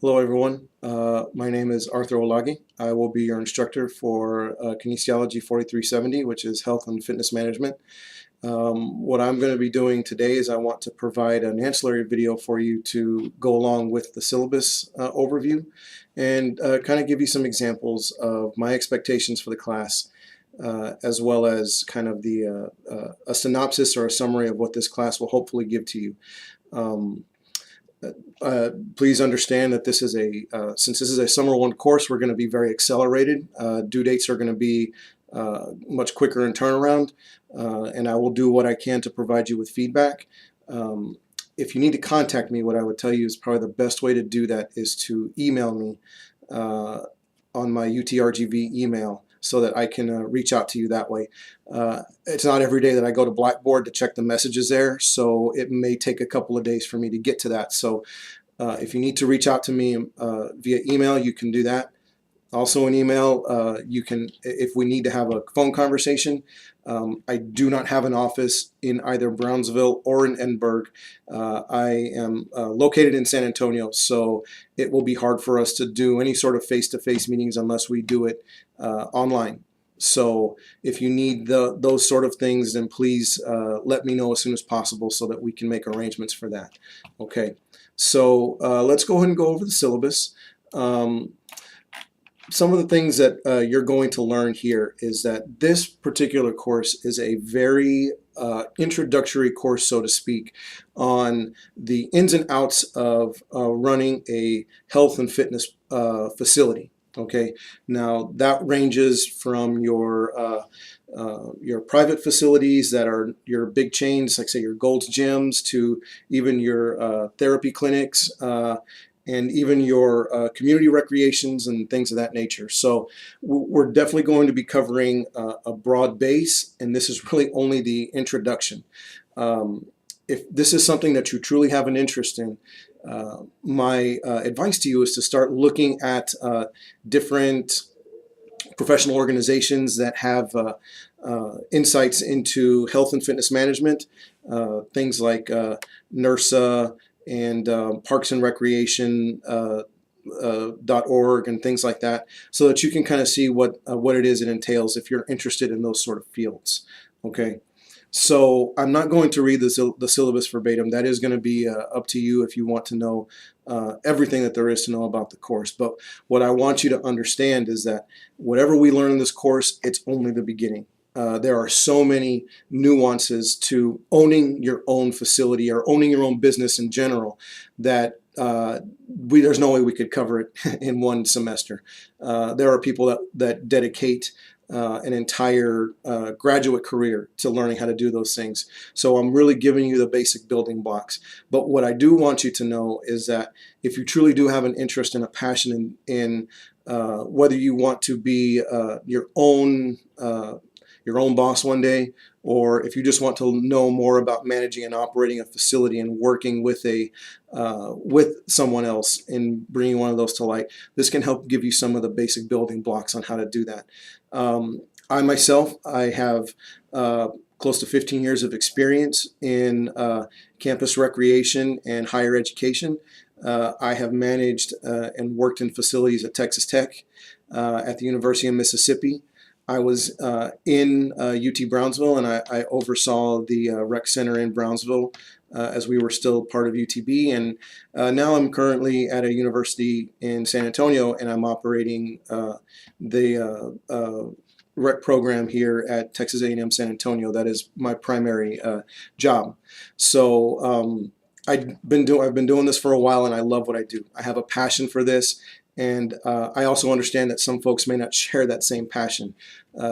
Hello everyone, my name is Arthur Olagi. I will be your instructor for Kinesiology 4370, which is Health and Fitness Management. What I'm going to be doing today is I want to provide an ancillary video for you to go along with the syllabus overview and kind of give you some examples of my expectations for the class, as well as kind of a synopsis or a summary of what this class will hopefully give to you. Please understand that this is since this is a summer one course, we're going to be very accelerated. Due dates are going to be much quicker in turnaround, and I will do what I can to provide you with feedback. If you need to contact me, what I would tell you is probably the best way to do that is to email me on my UTRGV email, so that I can reach out to you that way. It's not every day that I go to Blackboard to check the messages there, so it may take a couple of days for me to get to that. So if you need to reach out to me via email, you can do that. Also in email, you can, if we need to have a phone conversation. I do not have an office in either Brownsville or in Edinburgh. I am located in San Antonio, so it will be hard for us to do any sort of face-to-face meetings unless we do it online. So if you need those sort of things, then please let me know as soon as possible so that we can make arrangements for that. Okay, so let's go ahead and go over the syllabus. Some of the things that you're going to learn here is that this particular course is a very introductory course, so to speak, on the ins and outs of running a health and fitness facility. Okay, now that ranges from your private facilities that are your big chains, like say your Gold's Gyms, to even your therapy clinics, and even your community recreations and things of that nature. So we're definitely going to be covering a broad base, and this is really only the introduction. If this is something that you truly have an interest in, my advice to you is to start looking at different professional organizations that have insights into health and fitness management, things like NERSA and Parks and Recreation .org and things like that, so that you can kind of see what it is it entails if you're interested in those sort of fields. Okay, so I'm not going to read the syllabus verbatim. That is going to be up to you if you want to know everything that there is to know about the course. But what I want you to understand is that whatever we learn in this course, it's only the beginning. There are so many nuances to owning your own facility or owning your own business in general that there's no way we could cover it in one semester. There are people that dedicate an entire graduate career to learning how to do those things. So I'm really giving you the basic building blocks. But what I do want you to know is that if you truly do have an interest and a passion in whether you want to be your own boss one day, or if you just want to know more about managing and operating a facility and working with with someone else and bringing one of those to light, this can help give you some of the basic building blocks on how to do that. I myself, I have close to 15 years of experience in campus recreation and higher education. I have managed and worked in facilities at Texas Tech, at the University of Mississippi. I was in UT Brownsville, and I oversaw the rec center in Brownsville as we were still part of UTB. And now I'm currently at a university in San Antonio, and I'm operating the rec program here at Texas A&M San Antonio. That is my primary job. So I've been doing this for a while, and I love what I do. I have a passion for this. And I also understand that some folks may not share that same passion.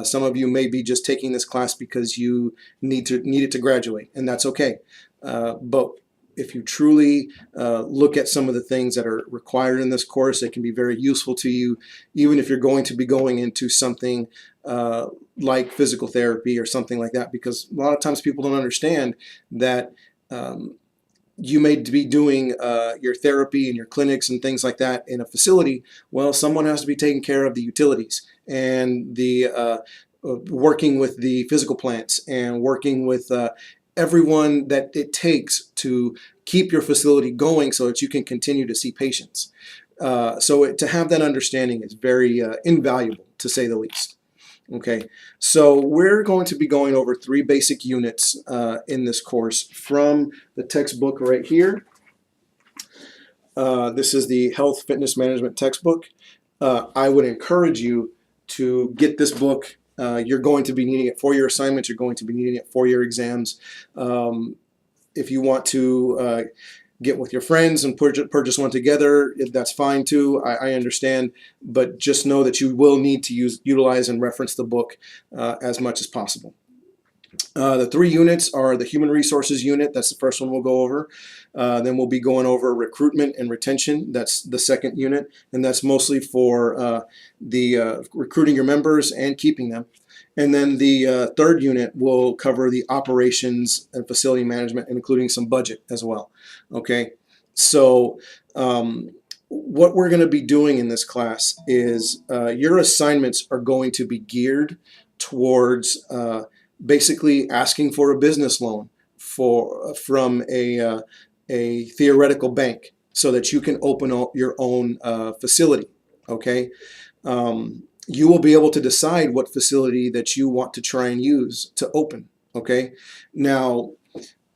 Some of you may be just taking this class because you need it to graduate, and that's okay. But if you truly look at some of the things that are required in this course, it can be very useful to you, even if you're going to be going into something like physical therapy or something like that, because a lot of times people don't understand that you may be doing your therapy and your clinics and things like that in a facility. Well, someone has to be taking care of the utilities and the working with the physical plants and working with everyone that it takes to keep your facility going so that you can continue to see patients. To have that understanding is very invaluable, to say the least. Okay, so we're going to be going over 3 basic units in this course from the textbook right here. This is the Health Fitness Management textbook. I would encourage you to get this book. You're going to be needing it for your assignments. You're going to be needing it for your exams. If you want to get with your friends and purchase one together, that's fine too. I understand, but just know that you will need to utilize and reference the book as much as possible. The 3 units are the human resources unit. That's the first one we'll go over. Then we'll be going over recruitment and retention. That's the second unit, and that's mostly for recruiting your members and keeping them. And then the third unit will cover the operations and facility management, including some budget as well. Okay, so what we're going to be doing in this class is your assignments are going to be geared towards basically asking for a business loan from a theoretical bank so that you can open your own facility. Okay, you will be able to decide what facility that you want to try and use to open. Okay, now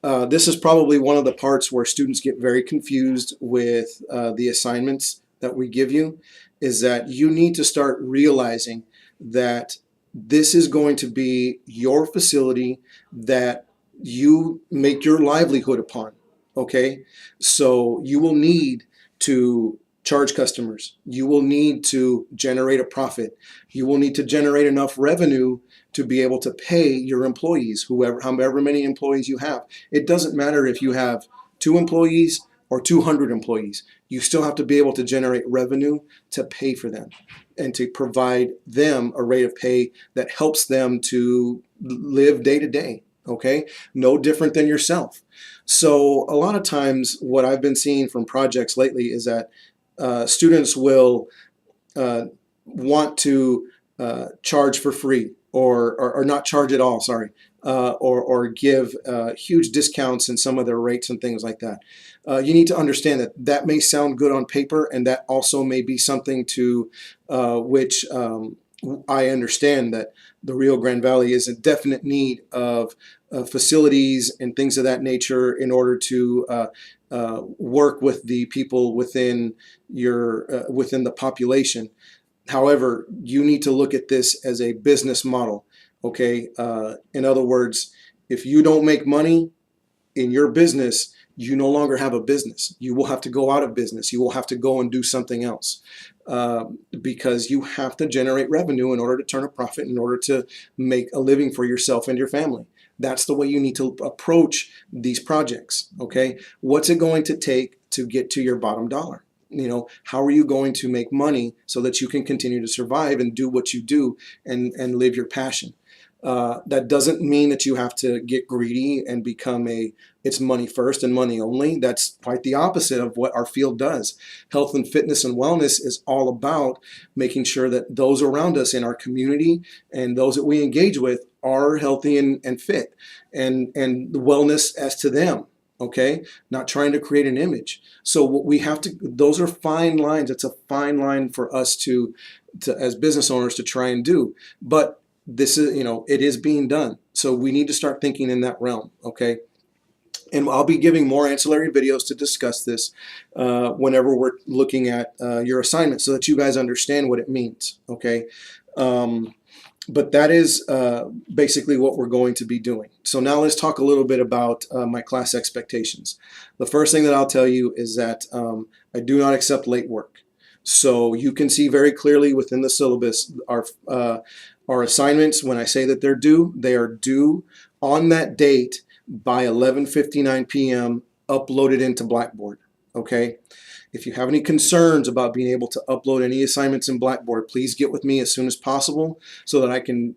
this is probably one of the parts where students get very confused with the assignments that we give you, is that you need to start realizing that this is going to be your facility that you make your livelihood upon. Okay, so you will need to charge customers. You will need to generate a profit. You will need to generate enough revenue to be able to pay your employees, however many employees you have. It doesn't matter if you have 2 employees or 200 employees. You still have to be able to generate revenue to pay for them and to provide them a rate of pay that helps them to live day to day. Okay, no different than yourself. So a lot of times what I've been seeing from projects lately is that students will want to charge for free or not charge at all, sorry, or give huge discounts in some of their rates and things like that. You need to understand that that may sound good on paper, and that also may be something to which I understand that the Rio Grande Valley is in definite need of facilities and things of that nature in order to work with the people within within the population. However, you need to look at this as a business model. Okay, in other words, if you don't make money in your business, you no longer have a business. You will have to go out of business. You will have to go and do something else because you have to generate revenue in order to turn a profit, in order to make a living for yourself and your family. That's the way you need to approach these projects. Okay, what's it going to take to get to your bottom dollar? You know, how are you going to make money so that you can continue to survive and do what you do and live your passion? That doesn't mean that you have to get greedy and become it's money first and money only. That's quite the opposite of what our field does. Health and fitness and wellness is all about making sure that those around us in our community and those that we engage with are healthy and fit, and the wellness as to them. Okay, not trying to create an image. So what we have to, those are fine lines. It's a fine line for us to as business owners to try and do. But this is, it is being done. So we need to start thinking in that realm. Okay. And I'll be giving more ancillary videos to discuss this whenever we're looking at your assignment so that you guys understand what it means. Okay. But that is basically what we're going to be doing. So now let's talk a little bit about my class expectations. The first thing that I'll tell you is that I do not accept late work. So you can see very clearly within the syllabus our assignments, when I say that they're due, they are due on that date by 11:59 p.m. uploaded into Blackboard. Okay. If you have any concerns about being able to upload any assignments in Blackboard, please get with me as soon as possible so that I can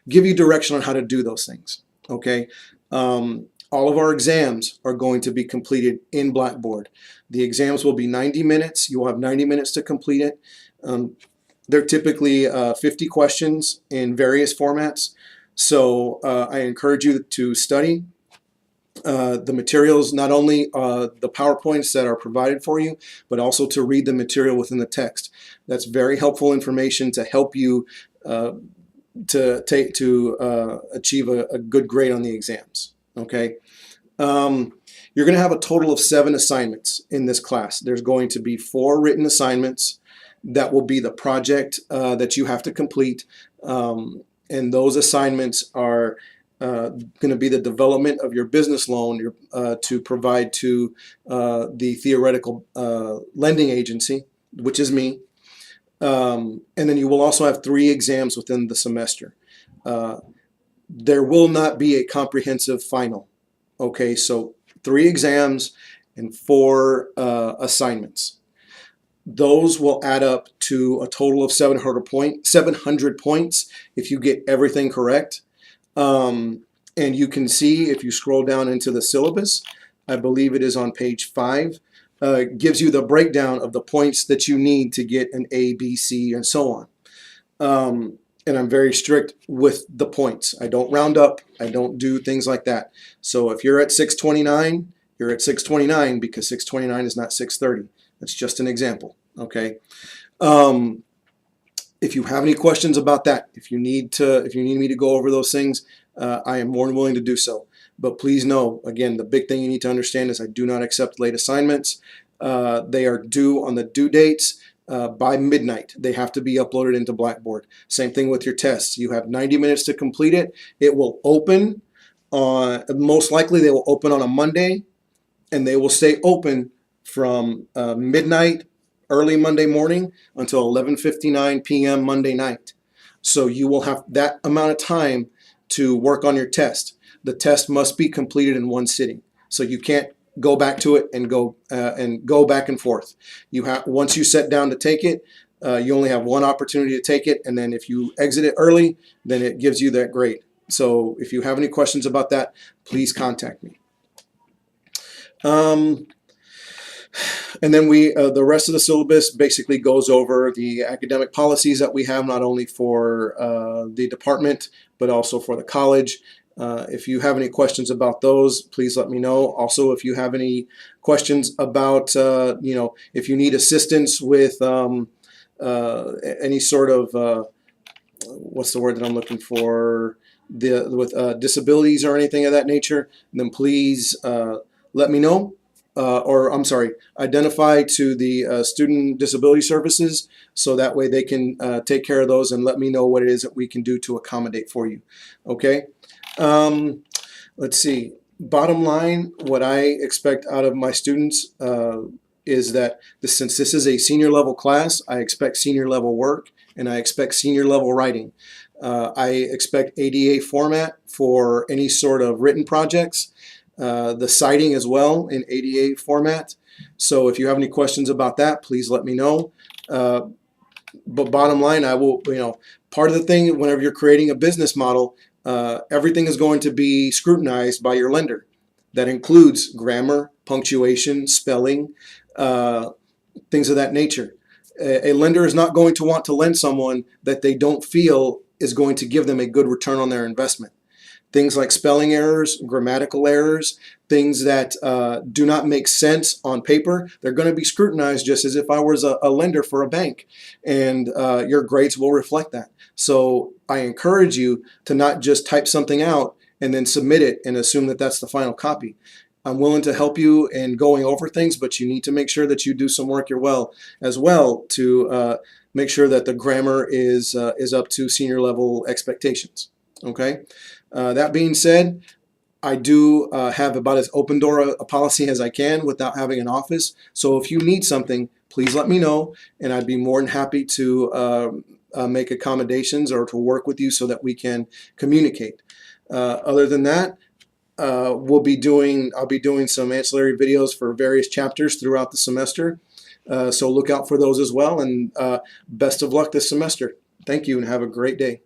give you direction on how to do those things. Okay. All of our exams are going to be completed in Blackboard. The exams will be 90 minutes. You will have 90 minutes to complete it. They're typically 50 questions in various formats. So I encourage you to study the materials, not only the PowerPoints that are provided for you, but also to read the material within the text. That's very helpful information to help you to achieve a good grade on the exams. Okay. You're going to have a total of 7 assignments in this class. There's going to be 4 written assignments that will be the project that you have to complete. And those assignments are going to be the development of your business loan to provide to the theoretical lending agency, which is me. And then you will also have 3 exams within the semester. There will not be a comprehensive final. Okay, so 3 exams and 4 assignments. Those will add up to a total of 700 points if you get everything correct. And you can see if you scroll down into the syllabus, I believe it is on page 5, gives you the breakdown of the points that you need to get an A, B, C, and so on. And I'm very strict with the points. I don't round up. I don't do things like that. So if you're at 629, you're at 629 because 629 is not 630. That's just an example, okay? If you have any questions about that, if you need me to go over those things, I am more than willing to do so. But please know, again, the big thing you need to understand is I do not accept late assignments. They are due on the due dates by midnight. They have to be uploaded into Blackboard. Same thing with your tests. You have 90 minutes to complete it. It will open on, most likely they will open on a Monday, and they will stay open from midnight, early Monday morning until 11:59 p.m. Monday night. So you will have that amount of time to work on your test. The test must be completed in one sitting. So you can't go back to it and go back and forth. You have, once you sit down to take it, you only have one opportunity to take it, and then if you exit it early, then it gives you that grade. So if you have any questions about that, please contact me. And then the rest of the syllabus basically goes over the academic policies that we have, not only for the department, but also for the college. If you have any questions about those, please let me know. Also, if you have any questions about, if you need assistance with any sort of, what's the word that I'm looking for, with disabilities or anything of that nature, then please let me know. Or I'm sorry, identify to the Student Disability Services, so that way they can take care of those and let me know what it is that we can do to accommodate for you. Okay. Let's see. Bottom line, what I expect out of my students is that since this is a senior level class, I expect senior level work and I expect senior level writing. I expect ADA format for any sort of written projects. The citing as well in ADA format. So if you have any questions about that, please let me know. But bottom line, I will, part of the thing whenever you're creating a business model, everything is going to be scrutinized by your lender. That includes grammar, punctuation, spelling, things of that nature. A lender is not going to want to lend someone that they don't feel is going to give them a good return on their investment. Things like spelling errors, grammatical errors, things that do not make sense on paper, they're going to be scrutinized just as if I was a lender for a bank. And your grades will reflect that. So I encourage you to not just type something out and then submit it and assume that that's the final copy. I'm willing to help you in going over things, but you need to make sure that you do some work as well to make sure that the grammar is up to senior level expectations. Okay. That being said, I do have about as open door a policy as I can without having an office. So if you need something, please let me know, and I'd be more than happy to make accommodations or to work with you so that we can communicate. Other than that, I'll be doing some ancillary videos for various chapters throughout the semester. So look out for those as well, and best of luck this semester. Thank you and have a great day.